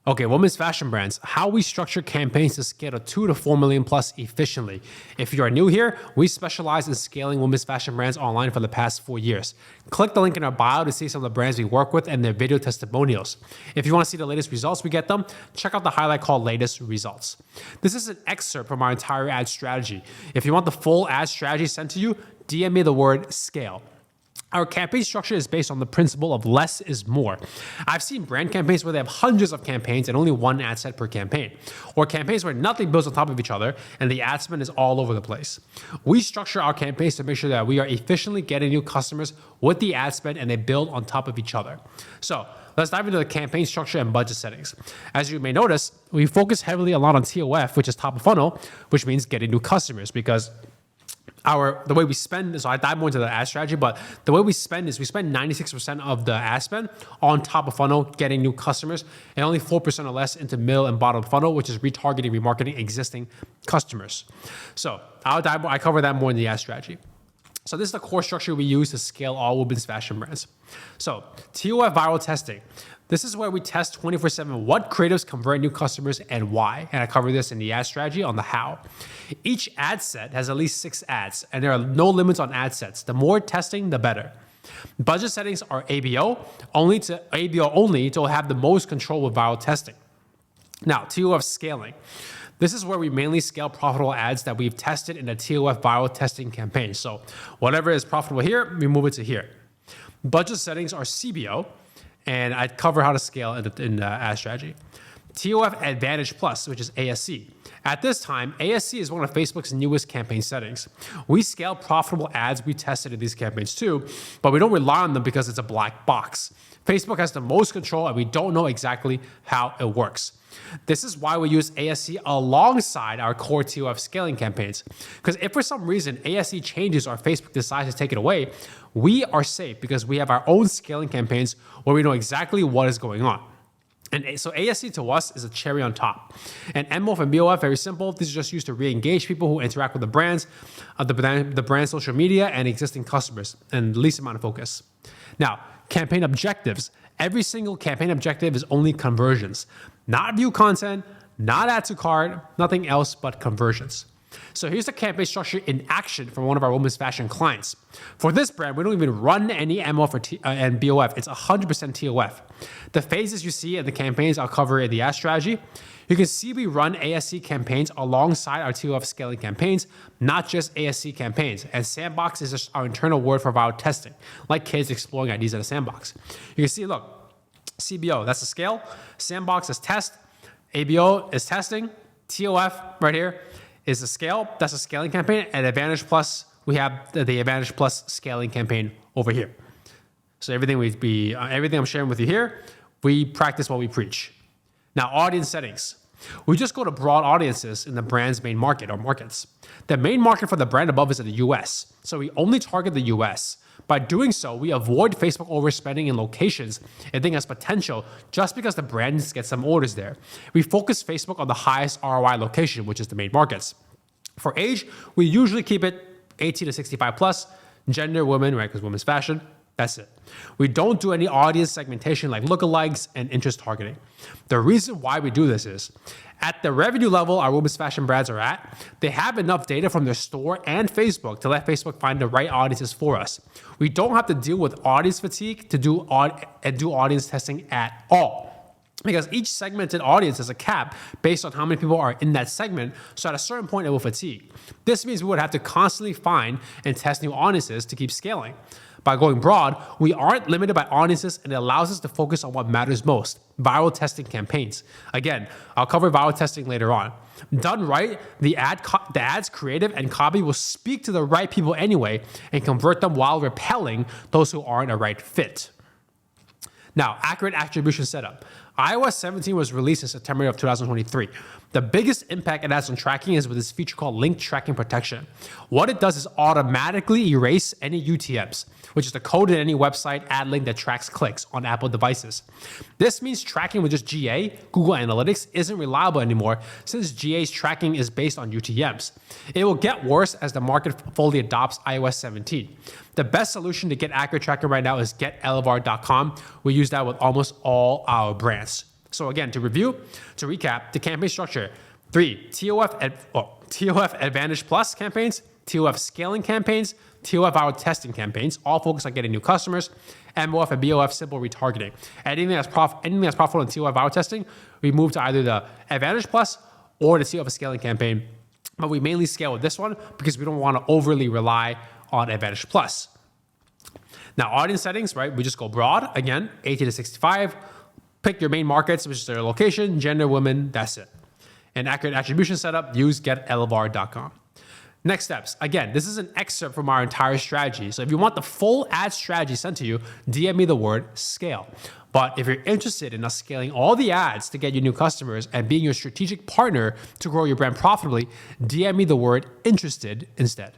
Okay, women's fashion brands, how we structure campaigns to scale to 2 to 4 million plus efficiently. If you are new here, we specialize in scaling women's fashion brands online for the past 4 years. Click the link in our bio to see some of the brands we work with and their video testimonials. If you want to see the latest results we get them, check out the highlight called Latest Results. This is an excerpt from our entire ad strategy. If you want the full ad strategy sent to you, DM me the word scale. Our campaign structure is based on the principle of less is more. I've seen brand campaigns where they have hundreds of campaigns and only one ad set per campaign, or campaigns where nothing builds on top of each other and the ad spend is all over the place. We structure our campaigns to make sure that we are efficiently getting new customers with the ad spend and they build on top of each other. So let's dive into the campaign structure and budget settings. As you may notice, we focus heavily a lot on TOF, which is top of funnel, which means getting new customers, because the way we spend, so I dive more into the ad strategy, but the way we spend is we spend 96% of the ad spend on top of funnel, getting new customers, and only 4% or less into middle and bottom funnel, which is retargeting, remarketing existing customers. So I cover that more in the ad strategy. So this is the core structure we use to scale all women's fashion brands. So TOF viral testing. This is where we test 24/7 what creatives convert new customers and why. And I cover this in the ad strategy on the how. Each ad set has at least 6 ads, and there are no limits on ad sets. The more testing, the better. Budget settings are ABO only to have the most control with viral testing. Now, TOF scaling. This is where we mainly scale profitable ads that we've tested in a TOF viral testing campaign. So whatever is profitable here, we move it to here. Budget settings are CBO, and I cover how to scale in the ad strategy. TOF Advantage Plus, which is ASC. At this time, ASC is one of Facebook's newest campaign settings. We scale profitable ads we tested in these campaigns too, but we don't rely on them because it's a black box. Facebook has the most control and we don't know exactly how it works. This is why we use ASC alongside our core TOF scaling campaigns. Because if for some reason ASC changes or Facebook decides to take it away, we are safe because we have our own scaling campaigns where we know exactly what is going on. And so ASC to us is a cherry on top. And MOF and BOF, very simple. These are just used to re-engage people who interact with the brands, the brand social media, and existing customers, and the least amount of focus. Now, campaign objectives. Every single campaign objective is only conversions. Not view content, not add to cart, nothing else but conversions. So here's the campaign structure in action from one of our women's fashion clients. For this brand, we don't even run any MOF and BOF. It's 100% TOF. The phases you see in the campaigns I'll cover in the ad strategy. You can see we run ASC campaigns alongside our TOF scaling campaigns, not just ASC campaigns. And sandbox is just our internal word for viral testing, like kids exploring ideas in a sandbox. You can see, look, CBO, that's the scale. Sandbox is test. ABO is testing. TOF right here is the scale. That's a scaling campaign. And Advantage Plus, we have the Advantage Plus scaling campaign over here. So everything everything I'm sharing with you here, we practice what we preach. Now, audience settings. We just go to broad audiences in the brand's main market or markets. The main market for the brand above is in the US. So we only target the US. By doing so, we avoid Facebook overspending in locations and think has potential just because the brand needs to get some orders there. We focus Facebook on the highest ROI location, which is the main markets. For age, we usually keep it 18 to 65 plus, gender, women, right, because women's fashion. That's it. We don't do any audience segmentation like lookalikes and interest targeting. The reason why we do this is, at the revenue level our women's fashion brands are at, they have enough data from their store and Facebook to let Facebook find the right audiences for us. We don't have to deal with audience fatigue to do audience testing at all, because each segmented audience has a cap based on how many people are in that segment, so at a certain point it will fatigue. This means we would have to constantly find and test new audiences to keep scaling. By going broad, we aren't limited by audiences, and it allows us to focus on what matters most, viral testing campaigns. Again, I'll cover viral testing later on. Done right, the ad's creative and copy will speak to the right people anyway and convert them while repelling those who aren't a right fit. Now, accurate attribution setup. iOS 17 was released in September of 2023. The biggest impact it has on tracking is with this feature called link tracking protection. What it does is automatically erase any UTMs, which is the code in any website ad link that tracks clicks on Apple devices. This means tracking with just GA, Google Analytics, isn't reliable anymore since GA's tracking is based on UTMs. It will get worse as the market fully adopts iOS 17. The best solution to get accurate tracking right now is getelevar.com. We use that with almost all our brands. So again, to recap, the campaign structure: 3 TOF Advantage Plus campaigns, TOF scaling campaigns, TOF hour testing campaigns, all focused on getting new customers, MOF and BOF simple retargeting. Anything that's profitable in TOF hour testing, we move to either the Advantage Plus or the TOF scaling campaign. But we mainly scale with this one because we don't want to overly rely on Advantage Plus. Now, audience settings, right? We just go broad, again, 18 to 65. Pick your main markets, which is their location, gender, women, that's it. An accurate attribution setup, use getelvar.com. Next steps. Again, this is an excerpt from our entire strategy. So if you want the full ad strategy sent to you, DM me the word scale. But if you're interested in us scaling all the ads to get you new customers and being your strategic partner to grow your brand profitably, DM me the word interested instead.